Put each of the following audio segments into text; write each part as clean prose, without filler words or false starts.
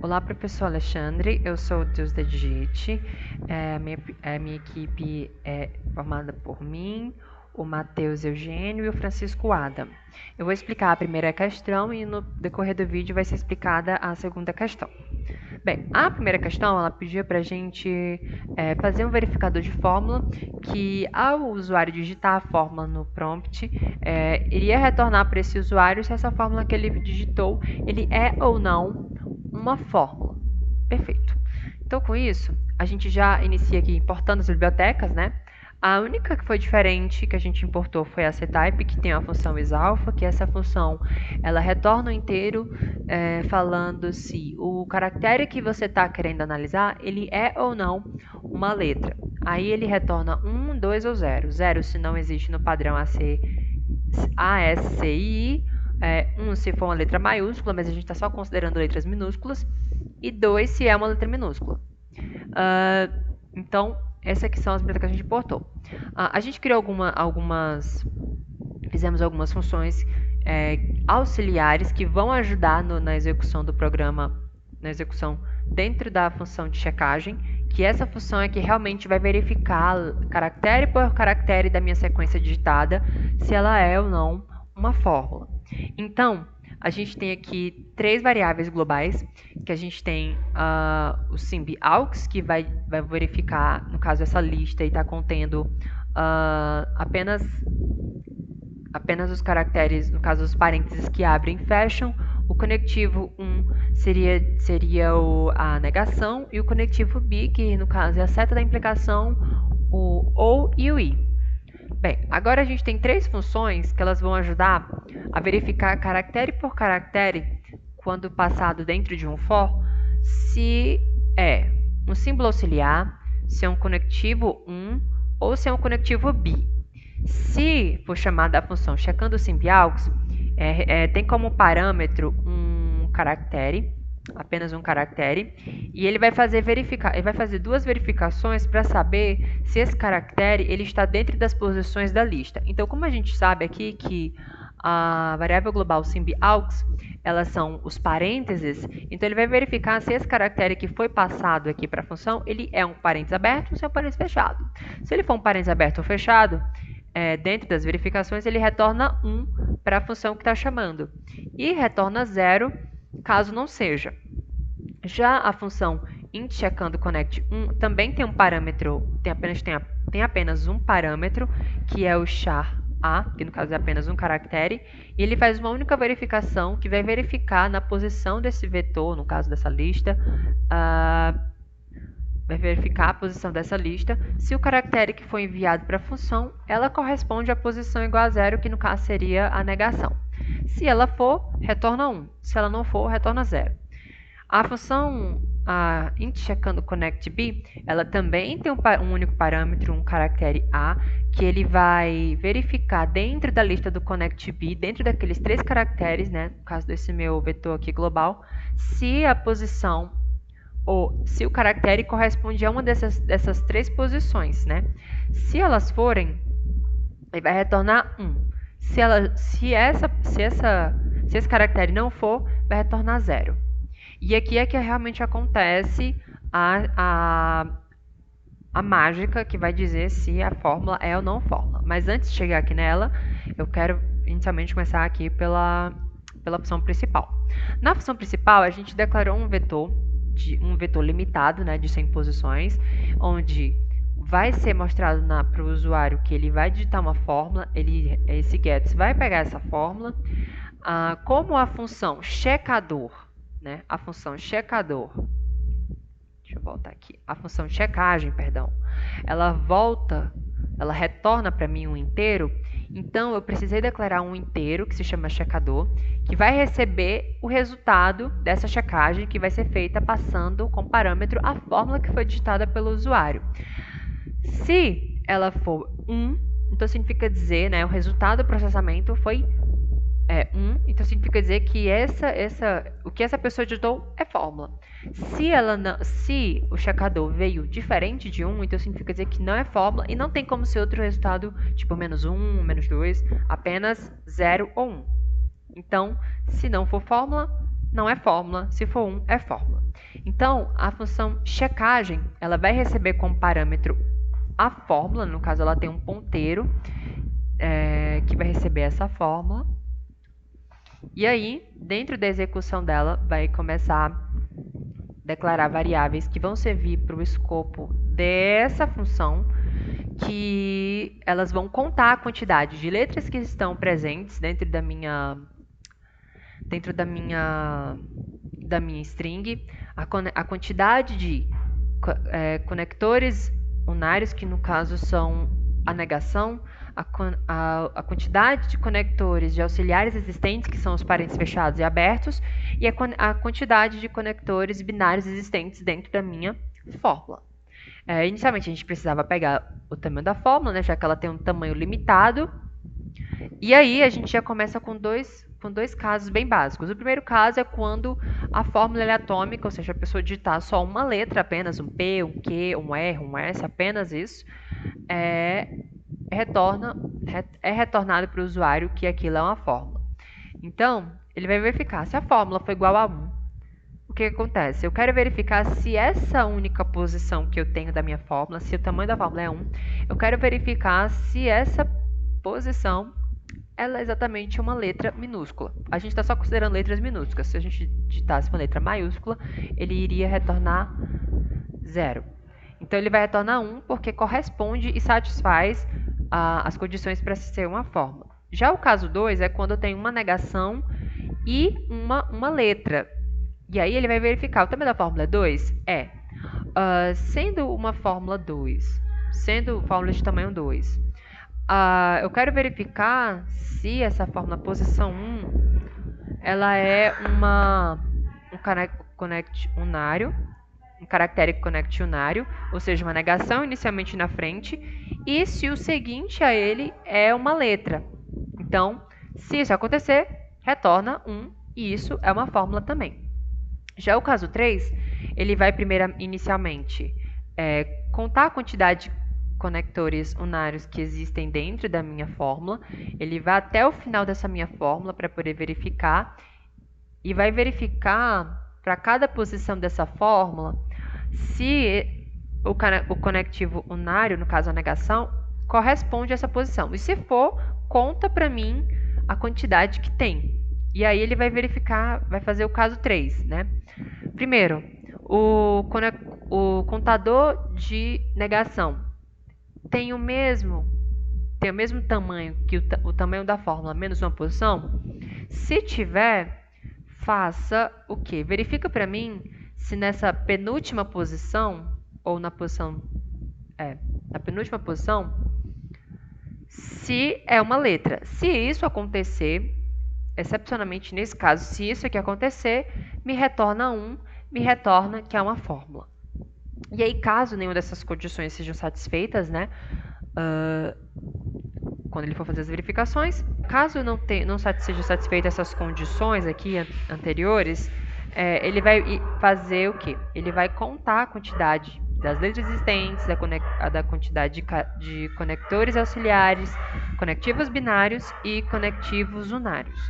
Olá, professor Alexandre, eu sou o Deus da Digite. Minha equipe é formada por mim, o Matheus Eugênio e o Francisco Adam. Eu vou explicar a primeira questão e no decorrer do vídeo vai ser explicada a segunda questão. Bem, a primeira questão, ela pediu para a gente fazer um verificador de fórmula que, ao usuário digitar a fórmula no prompt, iria retornar para esse usuário se essa fórmula que ele digitou, ele é ou não uma fórmula. Perfeito. Então, com isso, a gente já inicia aqui importando as bibliotecas, né? A única que foi diferente que a gente importou foi a ctype, que tem a função isalpha, que essa função ela retorna o inteiro falando se o caractere que você está querendo analisar, ele é ou não uma letra. Aí ele retorna 1, 2 ou 0. 0 se não existe no padrão ASCII, 1 se for uma letra maiúscula, mas a gente está só considerando letras minúsculas, e 2 se é uma letra minúscula. Então, essas aqui são as bibliotecas que a gente importou. A gente criou fizemos algumas funções auxiliares que vão ajudar na execução do programa, na execução dentro da função de checagem, que essa função é que realmente vai verificar caractere por caractere da minha sequência digitada, se ela é ou não uma fórmula. Então, a gente tem aqui três variáveis globais, que a gente tem o simb_aux, que vai verificar, no caso, essa lista e está contendo apenas os caracteres, no caso, os parênteses que abrem e fecham. O conectivo 1 seria a negação, e o conectivo B, que no caso é a seta da implicação, o OU e o I. Bem, agora a gente tem três funções que elas vão ajudar a verificar caractere por caractere, quando passado dentro de um for, se é um símbolo auxiliar, se é um conectivo 1 ou se é um conectivo B. Se for chamada a função checando simb_aux, tem como parâmetro um caractere, apenas um caractere, e ele vai fazer duas verificações para saber se esse caractere ele está dentro das posições da lista. Então, como a gente sabe aqui que a variável global simb_aux, elas são os parênteses, então ele vai verificar se esse caractere que foi passado aqui para a função, ele é um parênteses aberto ou se é um parênteses fechado. Se ele for um parênteses aberto ou fechado, dentro das verificações, ele retorna 1 para a função que está chamando, e retorna 0 caso não seja. Já a função int_checando_connect1 também tem um parâmetro, tem apenas um parâmetro, que é o char_a, que no caso é apenas um caractere, e ele faz uma única verificação que vai verificar na posição desse vetor, no caso dessa lista, vai verificar a posição dessa lista, se o caractere que foi enviado para a função, ela corresponde à posição igual a 0, que no caso seria a negação. Se ela for, retorna 1. Se ela não for, retorna 0. A função int_checando_connect_b, ela também tem um único parâmetro, um caractere a, que ele vai verificar dentro da lista do connect_b, dentro daqueles três caracteres, né, no caso desse meu vetor aqui global, se a posição ou se o caractere corresponde a uma dessas três posições, né? Se elas forem, ele vai retornar 1. Se esse caractere não for, vai retornar 0. E aqui é que realmente acontece a mágica que vai dizer se a fórmula é ou não fórmula. Mas antes de chegar aqui nela, eu quero inicialmente começar aqui pela função principal. Na função principal, a gente declarou um vetor limitado, né, de 100 posições, onde vai ser mostrado para o usuário que ele vai digitar uma fórmula, esse gets vai pegar essa fórmula, como a função checador, né, a função checador, deixa eu voltar aqui, a função checagem, perdão, ela retorna para mim um inteiro, então eu precisei declarar um inteiro que se chama checador, que vai receber o resultado dessa checagem que vai ser feita passando com parâmetro a fórmula que foi digitada pelo usuário. Se ela for 1, então significa dizer, né, o resultado do processamento foi 1, então significa dizer que o que essa pessoa digitou é fórmula. Se o checador veio diferente de 1, então significa dizer que não é fórmula e não tem como ser outro resultado, tipo menos 1, menos 2, apenas 0 ou 1. Então, se não for fórmula, não é fórmula, se for 1, é fórmula. Então, a função checagem, ela vai receber como parâmetro a fórmula, no caso ela tem um ponteiro que vai receber essa fórmula. E aí, dentro da execução dela, vai começar a declarar variáveis que vão servir para o escopo dessa função, que elas vão contar a quantidade de letras que estão presentes dentro da minha string, a quantidade de conectores unários, que no caso são a negação, a quantidade de conectores de auxiliares existentes, que são os parênteses fechados e abertos, e a quantidade de conectores binários existentes dentro da minha fórmula. Inicialmente a gente precisava pegar o tamanho da fórmula, né, já que ela tem um tamanho limitado, e aí a gente já começa com dois casos bem básicos. O primeiro caso é quando a fórmula é atômica, ou seja, a pessoa digitar só uma letra apenas, um P, um Q, um R, um S, apenas isso, é retornado para o usuário que aquilo é uma fórmula. Então, ele vai verificar se a fórmula for igual a 1. O que acontece? Eu quero verificar se essa única posição que eu tenho da minha fórmula, se o tamanho da fórmula é 1, eu quero verificar se essa posição ela é exatamente uma letra minúscula. A gente está só considerando letras minúsculas. Se a gente digitasse uma letra maiúscula, ele iria retornar 0. Então, ele vai retornar 1 porque corresponde e satisfaz as condições para ser uma fórmula. Já o caso 2 é quando eu tenho uma negação e uma letra. E aí ele vai verificar, o tamanho da fórmula é 2? Sendo uma fórmula 2, sendo fórmula de tamanho 2, eu quero verificar se essa fórmula posição 1 ela é um connect unário, um caractere connect unário, ou seja, uma negação inicialmente na frente, e se o seguinte a ele é uma letra. Então, se isso acontecer, retorna 1, e isso é uma fórmula também. Já o caso 3, ele vai inicialmente contar a quantidade de conectores unários que existem dentro da minha fórmula, ele vai até o final dessa minha fórmula para poder verificar, e vai verificar para cada posição dessa fórmula se o conectivo unário, no caso a negação, corresponde a essa posição. E se for, conta para mim a quantidade que tem. E aí ele vai verificar, vai fazer o caso 3, né? Primeiro, o contador de negação tem o mesmo tamanho que o tamanho da fórmula menos uma posição? Se tiver, faça o quê? Verifica para mim se nessa penúltima posição, ou na posição... na penúltima posição, se é uma letra. Se isso acontecer, excepcionalmente nesse caso, se isso aqui acontecer, me retorna 1, me retorna que é uma fórmula. E aí, caso nenhuma dessas condições sejam satisfeitas, né, quando ele for fazer as verificações, caso não seja satisfeita essas condições aqui anteriores, ele vai fazer o quê? Ele vai contar a quantidade das letras existentes, da quantidade de conectores auxiliares, conectivos binários e conectivos unários.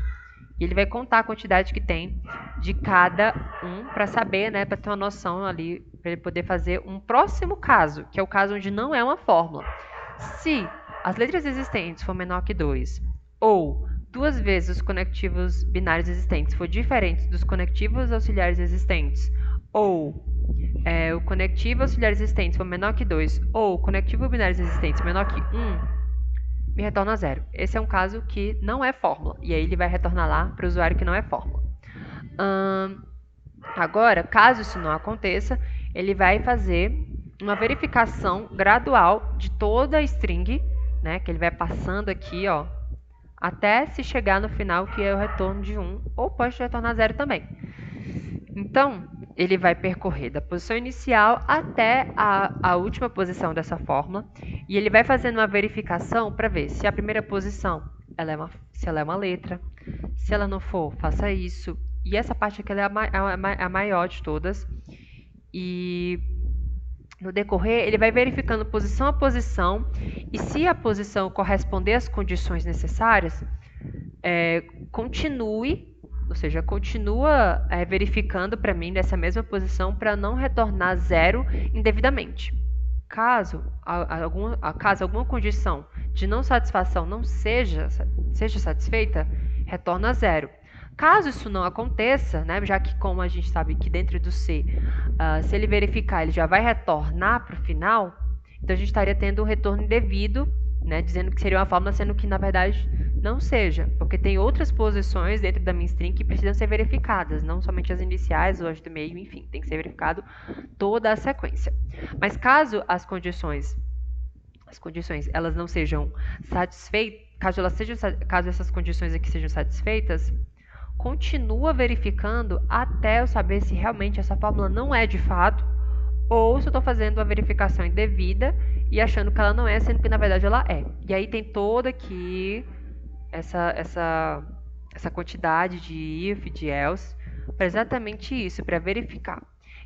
E ele vai contar a quantidade que tem de cada um para saber, né, para ter uma noção ali, para ele poder fazer um próximo caso, que é o caso onde não é uma fórmula. Se as letras existentes for menor que 2, ou 2 vezes os conectivos binários existentes for diferente dos conectivos auxiliares existentes, ou o conectivo auxiliar existente for menor que 2, ou o conectivo binário existente menor que 1, me retorna 0. Esse é um caso que não é fórmula, e aí ele vai retornar lá para o usuário que não é fórmula. Agora, caso isso não aconteça, ele vai fazer uma verificação gradual de toda a string, né, que ele vai passando aqui, ó, até se chegar no final, que é o retorno de 1, ou pode retornar 0 também. Então, ele vai percorrer da posição inicial até a última posição dessa fórmula, e ele vai fazendo uma verificação para ver se a primeira posição se ela é uma letra, se ela não for, faça isso, e essa parte aqui ela é a maior de todas, e no decorrer ele vai verificando posição a posição, e se a posição corresponder às condições necessárias, continue ou seja, continua verificando para mim nessa mesma posição para não retornar zero indevidamente. Caso alguma condição de não satisfação não seja satisfeita, retorna a zero. Caso isso não aconteça, né, já que como a gente sabe que dentro do C, se ele verificar, ele já vai retornar para o final, então a gente estaria tendo um retorno indevido, né, dizendo que seria uma fórmula, sendo que na verdade não seja, porque tem outras posições dentro da minha string que precisam ser verificadas, não somente as iniciais ou as do meio, enfim, tem que ser verificado toda a sequência. Mas caso as condições elas não sejam satisfeitas, caso essas condições aqui sejam satisfeitas, continua verificando até eu saber se realmente essa fórmula não é de fato ou se eu estou fazendo uma verificação indevida e achando que ela não é, sendo que na verdade ela é. E aí tem toda aqui essa quantidade de if, de else, para exatamente isso, para verificar.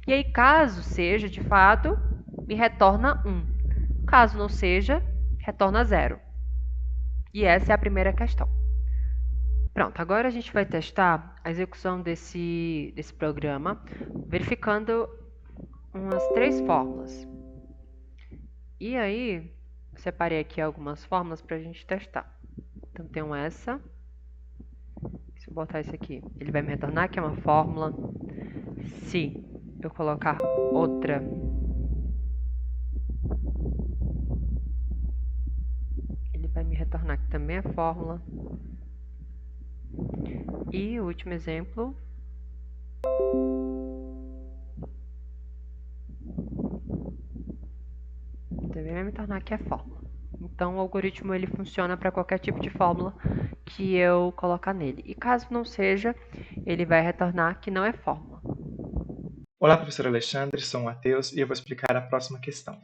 E aí, caso seja de fato, me retorna 1. Caso não seja, retorna 0. E essa é a primeira questão. Pronto, agora a gente vai testar a execução desse programa, verificando umas 3 fórmulas. E aí, eu separei aqui algumas fórmulas para a gente testar. Então, tem essa. Se eu botar isso aqui, ele vai me retornar que é uma fórmula. Se eu colocar outra, ele vai me retornar que também é fórmula. E o último exemplo, também vai me tornar que é fórmula. Então o algoritmo ele funciona para qualquer tipo de fórmula que eu colocar nele. E caso não seja, ele vai retornar que não é fórmula. Olá, professor Alexandre, sou o Matheus e eu vou explicar a próxima questão.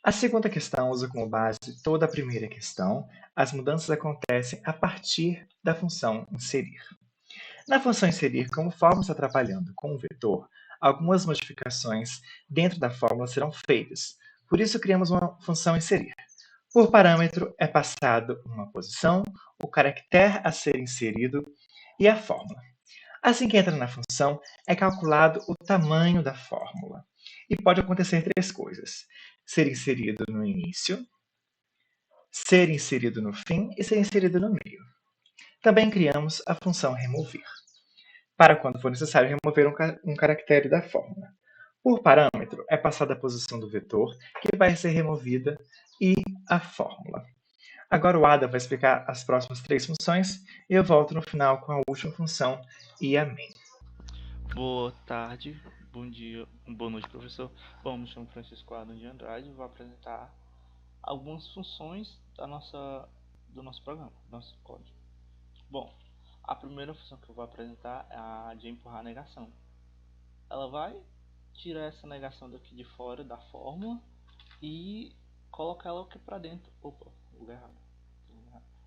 A segunda questão usa como base toda a primeira questão. As mudanças acontecem a partir da função inserir. Na função inserir, como fórmula está trabalhando com um vetor, algumas modificações dentro da fórmula serão feitas. Por isso, criamos uma função inserir. Por parâmetro é passado uma posição, o caractere a ser inserido e a fórmula. Assim que entra na função, é calculado o tamanho da fórmula. E pode acontecer 3 coisas: ser inserido no início, ser inserido no fim e ser inserido no meio. Também criamos a função remover, para quando for necessário remover um caractere da fórmula. Por parâmetro, é passada a posição do vetor, que vai ser removida, e a fórmula. Agora o Ada vai explicar as próximas 3 funções, e eu volto no final com a última função, e amém. Boa tarde, bom dia, boa noite, professor. Bom, me chamo Francisco Adam de Andrade e vou apresentar algumas funções do nosso programa, do nosso código. Bom, a primeira função que eu vou apresentar é a de empurrar a negação. Ela vai tirar essa negação daqui de fora da fórmula e colocar ela aqui para dentro. Opa, lugar errado.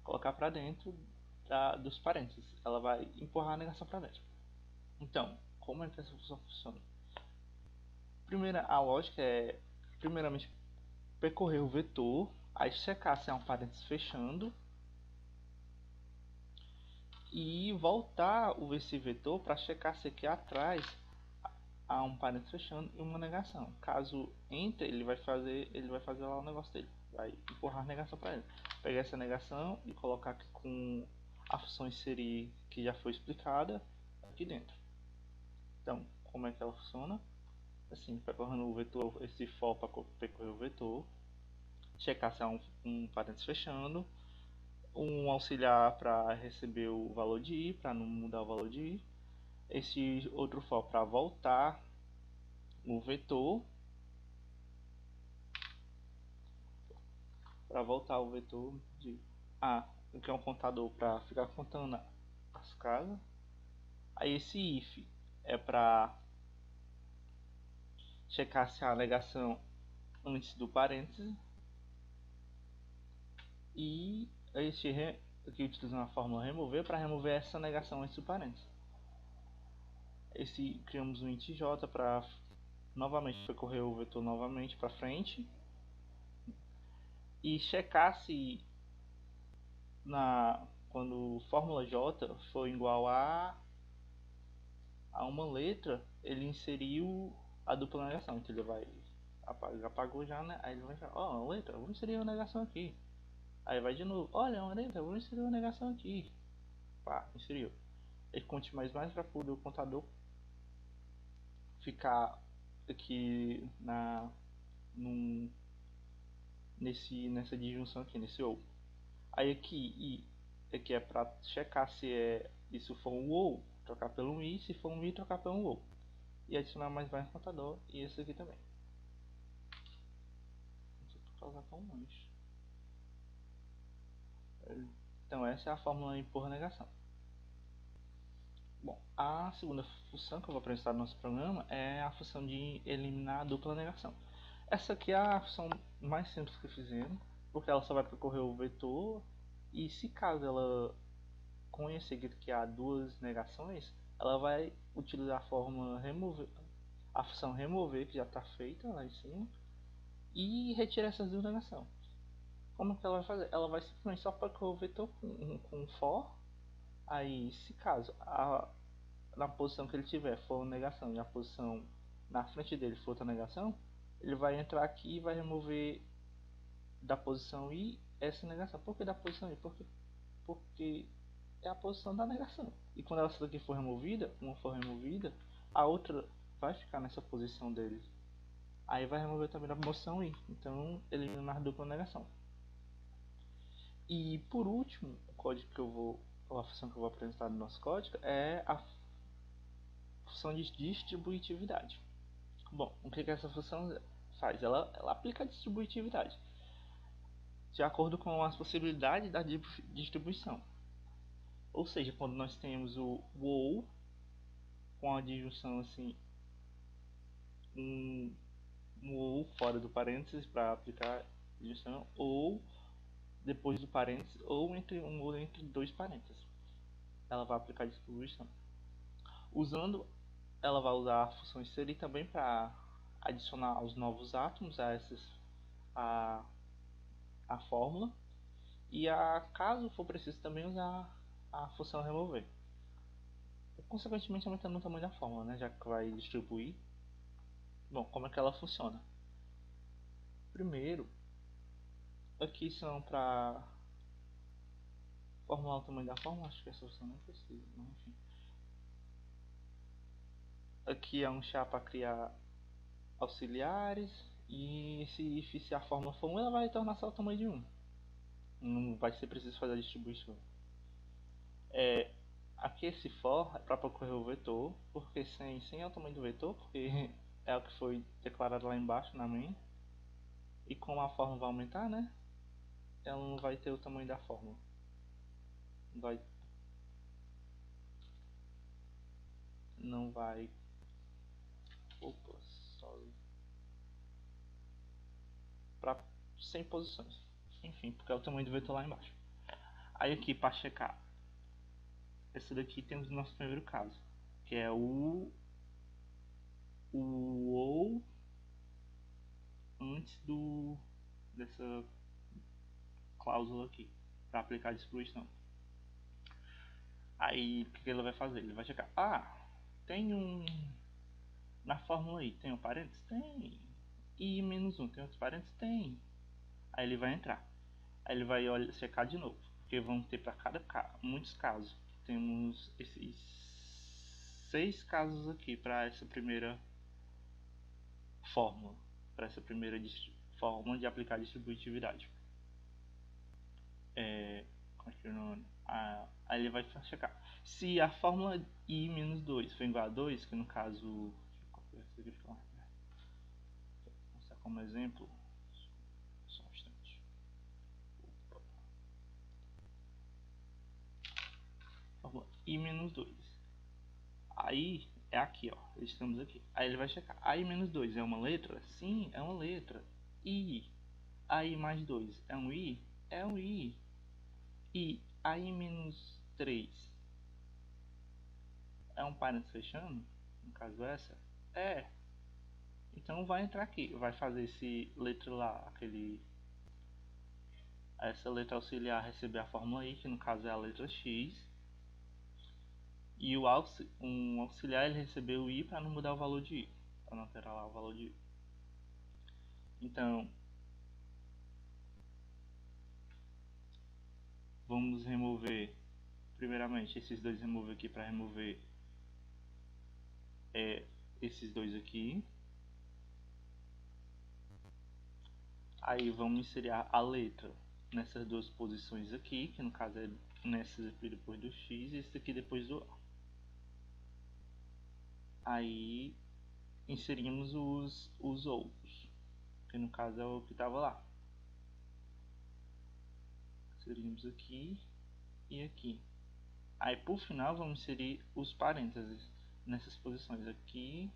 Colocar para dentro dos parênteses. Ela vai empurrar a negação para dentro. Então, como é que essa função funciona? A lógica é, primeiramente, percorrer o vetor, aí checar se há um parênteses fechando e voltar esse vetor para checar se aqui atrás há um parênteses fechando e uma negação. Caso entre, ele vai fazer lá o negócio dele, vai empurrar a negação para ele. Pegar essa negação e colocar aqui com a função inserir que já foi explicada aqui dentro. Então, como é que ela funciona? Assim, percorrendo o vetor, esse for para percorrer o vetor, checar se há um parênteses fechando, um auxiliar para receber o valor de i, para não mudar o valor de i, esse outro for para voltar o vetor, de A, que é um contador para ficar contando as casas. Aí esse if é para checar se há a negação antes do parêntese. E este aqui utilizando a fórmula remover para remover essa negação antes do parêntese. Criamos um int j para novamente percorrer o vetor novamente para frente e checar se quando fórmula j for igual a a uma letra, ele inseriu a dupla negação. Então ele vai apagou já, né? Aí ele vai falar, ó, uma letra, vou inserir uma negação aqui. Aí vai de novo, olha, uma letra, vou inserir uma negação aqui. Pá, inseriu. Ele conte mais para poder o contador ficar aqui num, nessa disjunção aqui, nesse ou. Aí aqui é para checar se isso for um ou, trocar pelo um i, se for um i, trocar pelo um ou. E adicionar mais no contador, e esse aqui também. Não sei por causar tão longe. Então essa é a fórmula por negação. Bom, a segunda função que eu vou apresentar no nosso programa é a função de eliminar a dupla negação. Essa aqui é a função mais simples que fizemos, porque ela só vai percorrer o vetor, e se caso ela conhecer que há duas negações, ela vai utilizar a fórmula remover, a função remover, que já está feita lá em cima, e retirar essas duas negações. Como que ela vai fazer? Ela vai simplesmente só percorrer o vetor com for. Aí, se caso na posição que ele tiver for negação e a posição na frente dele for outra negação, ele vai entrar aqui e vai remover da posição I essa negação. Por que da posição I? Porque é a posição da negação. E quando essa daqui for removida, uma for removida, a outra vai ficar nessa posição dele. Aí vai remover também da posição I. Então elimina mais dupla negação. E por último, o código que a função que eu vou apresentar no nosso código é a função de distributividade. Bom, o que essa função faz? Ela aplica a distributividade de acordo com as possibilidades da distribuição. Ou seja, quando nós temos o ou com a disjunção assim, um ou fora do parênteses para aplicar a disjunção, ou depois do parênteses, ou entre um ou entre dois parênteses, ela vai aplicar a distribuição. Ela vai usar a função inserir também para adicionar os novos átomos a fórmula, e caso for preciso também usar a função remover, consequentemente aumentando o tamanho da fórmula, né, já que vai distribuir. Bom, como é que ela funciona? Primeiro, aqui são para formular o tamanho da fórmula, acho que essa função não precisa, mas enfim. Aqui é um chá para criar auxiliares, e se a fórmula for 1, ela vai retornar só o tamanho de 1. Não vai ser preciso fazer a distribuição. Aqui esse for é para percorrer o vetor, porque sem é o tamanho do vetor, porque é o que foi declarado lá embaixo na main. E como a fórmula vai aumentar, né? Ela não vai ter o tamanho da fórmula. Não vai. Opa, sorry. Para 100 posições. Enfim, porque é o tamanho do vetor lá embaixo. Aí aqui para checar. Esse daqui temos o nosso primeiro caso, que é o ou antes dessa cláusula aqui para aplicar a distribuição. Aí o que ele vai fazer? Ele vai checar. Tem na fórmula aí, tem um parênteses? Tem. E menos 1, tem outros parênteses? Tem. Aí ele vai entrar. Aí ele vai checar de novo, porque vão ter para cada muitos casos. Temos esses 6 casos aqui para essa primeira fórmula, para essa primeira forma de aplicar a distributividade. Aí ele vai checar se a fórmula i menos 2 for igual a 2, que no caso, deixa eu copiar isso aqui, vou mostrar como exemplo, só um instante. Fórmula i menos 2, aí é aqui, ó, estamos aqui. Aí ele vai checar, i menos 2 é uma letra? Sim, é uma letra. I, i mais 2 é um i? É um i. E i menos 3 é um parênteses fechando? No caso essa? É. Então vai entrar aqui, vai fazer esse letra lá, essa letra auxiliar receber a fórmula I, que no caso é a letra X. E um auxiliar ele recebeu o I para não mudar o valor de I, para não alterar lá o valor de I. Então, vamos remover, primeiramente, esses dois remover aqui para remover esses dois aqui. Aí vamos inserir a letra nessas duas posições aqui, que no caso é nessas aqui depois do X e esse aqui depois do A. Aí inserimos os outros, que no caso é o que estava lá. Inserimos aqui e aqui. Aí por final vamos inserir os parênteses nessas posições aqui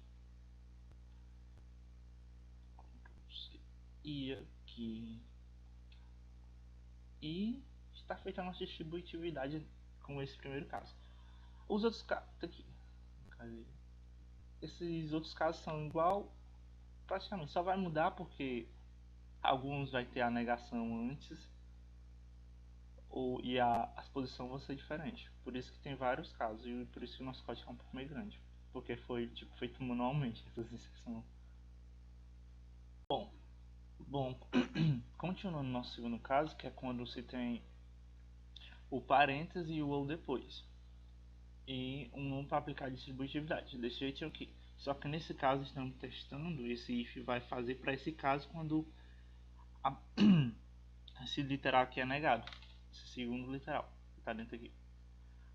e aqui. E está feita a nossa distributividade com esse primeiro caso. Os outros casos aqui. Esses outros casos são igual, praticamente só vai mudar porque alguns vai ter a negação antes e a exposição vai ser diferente. Por isso que tem vários casos e por isso que o nosso código é um pouco meio grande, porque foi feito manualmente essas inserções. Bom, continuando no nosso segundo caso, que é quando se tem o parêntese e o ou depois, e um para aplicar distributividade, desse jeito aqui. Só que nesse caso estamos testando, esse if vai fazer para esse caso quando esse literal aqui é negado, esse segundo literal que está dentro aqui.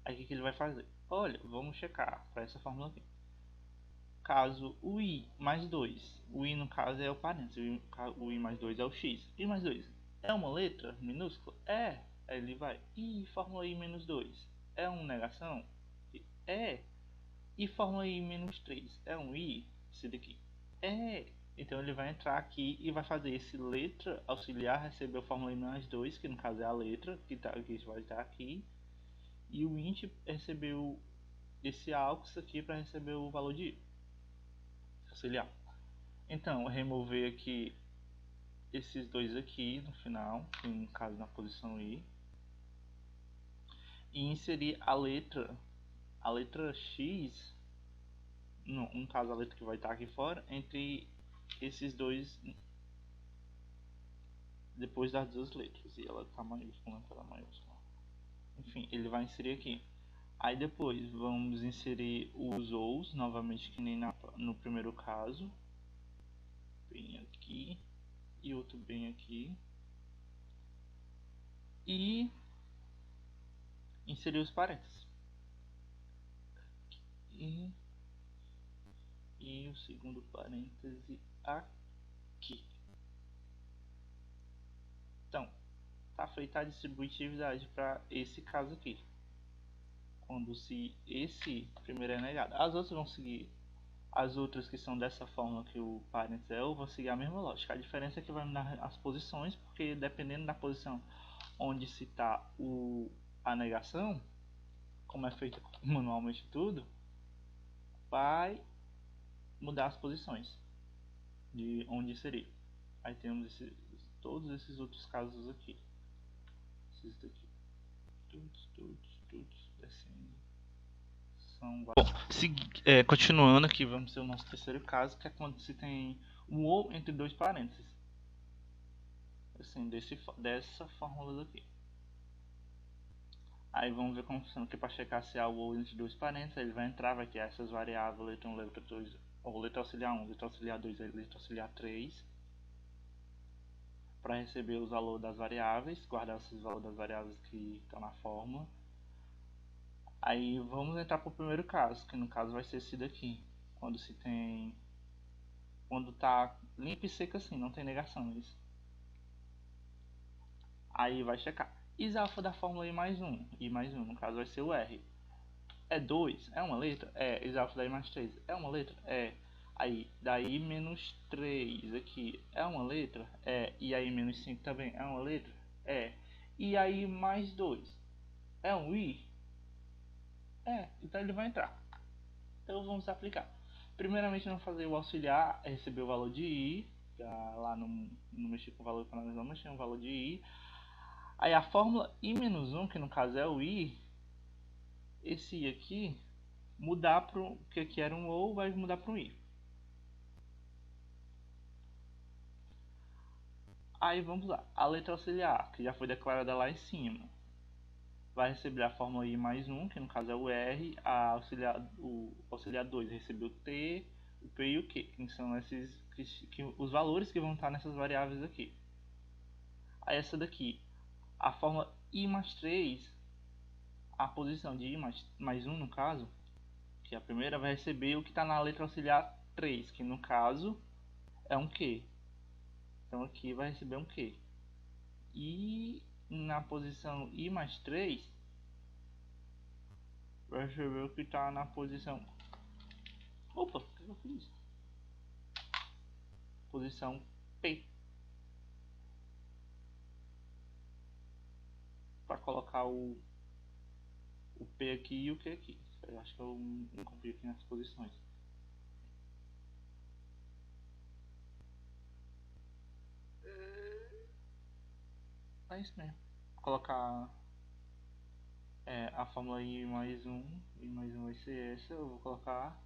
Aí o que ele vai fazer? Olha, vamos checar para essa fórmula aqui. Caso o i mais 2, o i no caso é o parênteses, o i mais 2 é o x. I mais 2 é uma letra minúscula? É. Aí ele vai, e fórmula i menos 2 é uma negação? É. E fórmula i menos 3 é um i? Esse daqui? É. Então ele vai entrar aqui e vai fazer esse letra auxiliar receber a fórmula i mais 2, que no caso é a letra, que vai estar aqui. E o int recebeu esse aux aqui para receber o valor de i. Auxiliar. Então, remover aqui esses dois aqui no final, no caso na posição i, e inserir a letra x, no caso a letra que vai estar aqui fora, entre esses dois, depois das duas letras, e ela está maiúscula, ela maiúscula. Enfim, ele vai inserir aqui. Aí depois vamos inserir os ous, novamente que nem no primeiro caso, bem aqui e outro bem aqui, e inserir os parênteses e o segundo parêntese aqui. Então, está feita a distributividade para esse caso aqui, quando se esse primeiro é negado. As outras vão seguir, as outras que são dessa forma que o parênteses é, vão seguir a mesma lógica. A diferença é que vai mudar as posições, porque dependendo da posição onde se está a negação, como é feito manualmente tudo, vai mudar as posições de onde seria. Aí temos todos esses outros casos aqui. Esses daqui. Todos descendo. Bom, continuando aqui, vamos ter o nosso terceiro caso, que é quando se tem um ou entre dois parênteses. Assim, dessa fórmula daqui. Aí vamos ver como funciona aqui para checar se há o ou entre dois parênteses. Ele vai entrar, vai ter essas variáveis, letra 1, letra 2, ou letra auxiliar 1, letra auxiliar 2 e letra auxiliar 3. Para receber os valores das variáveis, guardar esses valores das variáveis que estão na fórmula. Aí vamos entrar para o primeiro caso, que no caso vai ser esse daqui, quando tá limpo e seco assim, não tem negação isso. Aí vai checar. Isalfa da fórmula I mais 1, no caso vai ser o R. É 2, é uma letra? É. Isalfa da I mais 3, é uma letra? É. Aí, daí menos 3 aqui, é uma letra? É. E aí menos 5 também, é uma letra? É. E aí mais 2, é um I? É. Então ele vai entrar. Então vamos aplicar. Primeiramente vamos fazer o auxiliar, receber o valor de I. Já lá não mexi com o valor para nós não mexer o valor de I. Aí a fórmula I menos 1, que no caso é o I, esse I aqui, mudar para o que aqui era um OU, vai mudar para um I. Aí vamos lá, a letra auxiliar, que já foi declarada lá em cima, vai receber a fórmula I mais 1, que no caso é o R, o auxiliar 2 recebeu o T, o P e o Q, que são os valores que vão estar nessas variáveis aqui. Aí essa daqui, a fórmula I mais 3, a posição de I mais 1 no caso, que a primeira vai receber o que está na letra auxiliar 3, que no caso é um Q. Então aqui vai receber um Q. E na posição I mais 3, vai receber o que está na posição... Opa, o que eu fiz? Posição P. Para colocar o P aqui e o Q aqui. Eu acho que eu não cumpri aqui nas posições. É isso mesmo. Colocar a fórmula I mais 1 vai ser essa. Eu vou colocar,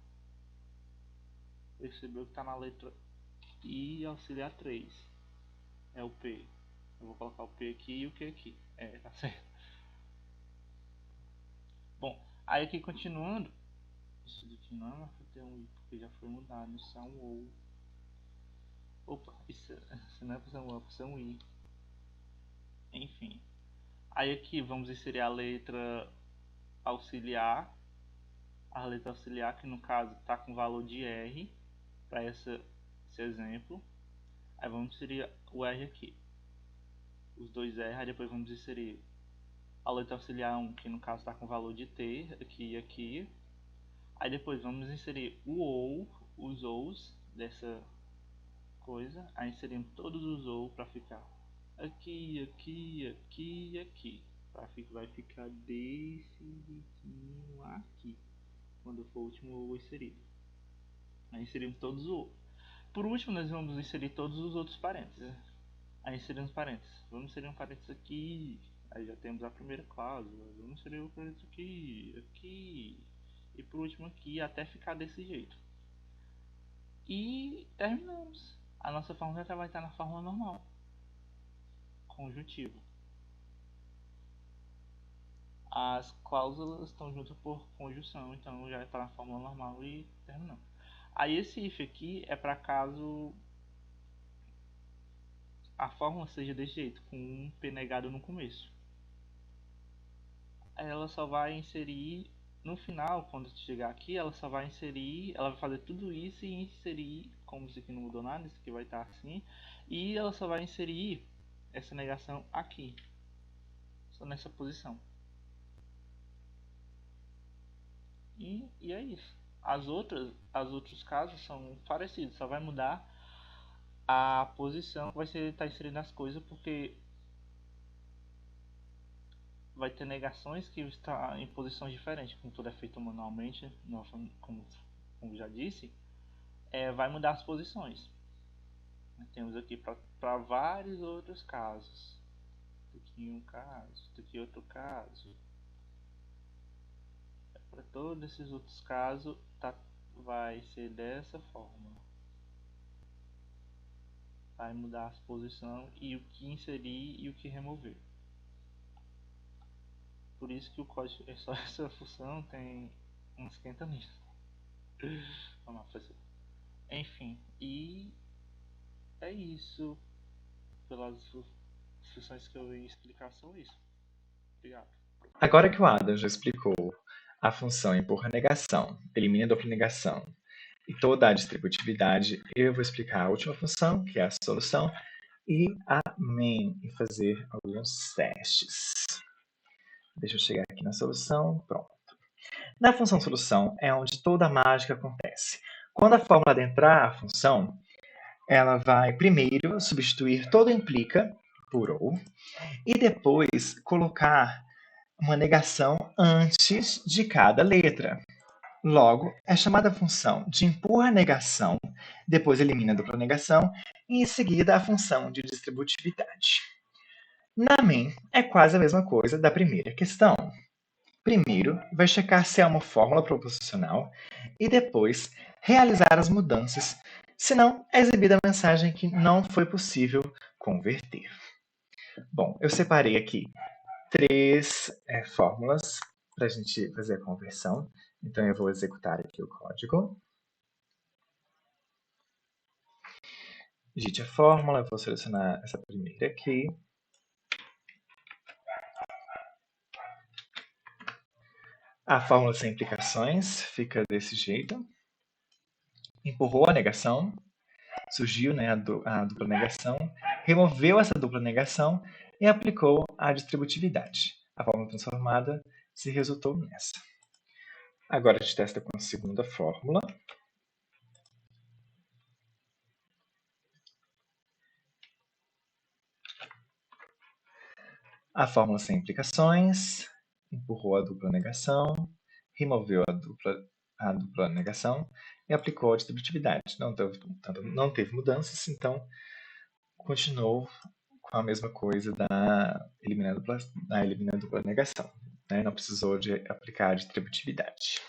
percebeu que está na letra I auxiliar 3, é o P. Eu vou colocar o P aqui e o Q aqui. Tá certo. Bom, aí aqui continuando, isso daqui não é mais para ter um I, porque já foi mudado, isso é um OU. Opa, isso não é para ser um OU, é para ser um I. Enfim. Aí aqui vamos inserir a letra auxiliar. A letra auxiliar que no caso está com valor de R para esse exemplo. Aí vamos inserir o R aqui. Os dois R, aí depois vamos inserir a letra auxiliar 1, que no caso está com valor de T, aqui e aqui. Aí depois vamos inserir o OU, os OUs dessa coisa. Aí inserimos todos os OU para ficar aqui, aqui, aqui e aqui. Vai ficar desse jeitinho aqui, quando for o último OU inserido. Aí inserimos todos os OU. Por último, nós vamos inserir todos os outros parênteses. Aí inserimos parênteses. Vamos inserir um parênteses aqui. Aí já temos a primeira cláusula. Vamos inserir o parênteses aqui, aqui. E por último aqui, até ficar desse jeito. E terminamos. A nossa fórmula já vai estar na fórmula normal. Conjuntivo. As cláusulas estão juntas por conjunção, então já está na fórmula normal e terminamos. Aí esse if aqui é para caso a fórmula seja desse jeito, com um P negado no começo. Aí ela só vai inserir, no final, quando chegar aqui, ela só vai inserir, ela vai fazer tudo isso e inserir, como isso aqui não mudou nada, isso aqui vai estar assim, e ela só vai inserir essa negação aqui, só nessa posição. E é isso. Os outros casos são parecidos, só vai mudar a posição que vai estar inserindo as coisas, porque vai ter negações que estão em posições diferentes, como tudo é feito manualmente, como já disse, vai mudar as posições. Temos aqui para vários outros casos. Aqui um caso, aqui outro caso. Para todos esses outros casos, vai ser dessa forma. Vai mudar as posições e o que inserir e o que remover. Por isso que o código, só essa função tem uns 500 linhas. Vamos lá, professor. Enfim, e é isso. Pelas funções que eu ia explicar são isso. Obrigado. Agora que o Adam já explicou a função empurra negação, elimina dupla negação e toda a distributividade, eu vou explicar a última função, que é a solução, e amém, e fazer alguns testes. Deixa eu chegar aqui na solução, pronto. Na função solução é onde toda a mágica acontece. Quando a fórmula adentrar a função, ela vai primeiro substituir todo implica por ou, e depois colocar uma negação antes de cada letra. Logo, é chamada a função de empurra negação, depois elimina a dupla negação, e em seguida a função de distributividade. Na main, é quase a mesma coisa da primeira questão. Primeiro, vai checar se é uma fórmula proposicional e depois realizar as mudanças, senão é exibida a mensagem que não foi possível converter. Bom, eu separei aqui 3 fórmulas para a gente fazer a conversão. Então, eu vou executar aqui o código. Digite a fórmula, eu vou selecionar essa primeira aqui. A fórmula sem implicações fica desse jeito. Empurrou a negação, surgiu, né, a dupla negação, removeu essa dupla negação e aplicou a distributividade. A fórmula transformada se resultou nessa. Agora a gente testa com a segunda fórmula. A fórmula sem implicações, empurrou a dupla negação, removeu a dupla negação e aplicou a distributividade. Não teve mudanças, então continuou com a mesma coisa da eliminando a dupla negação. Né? Não precisou de aplicar a distributividade.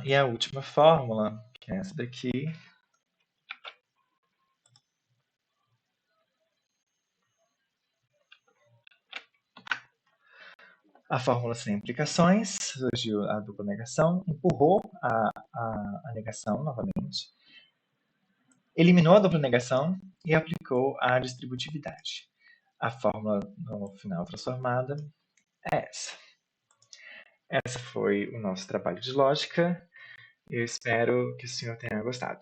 E a última fórmula, que é essa daqui, a fórmula sem implicações, surgiu a dupla negação, empurrou a negação novamente, eliminou a dupla negação e aplicou a distributividade. A fórmula no final transformada é essa. Esse foi o nosso trabalho de lógica. Eu espero que o senhor tenha gostado.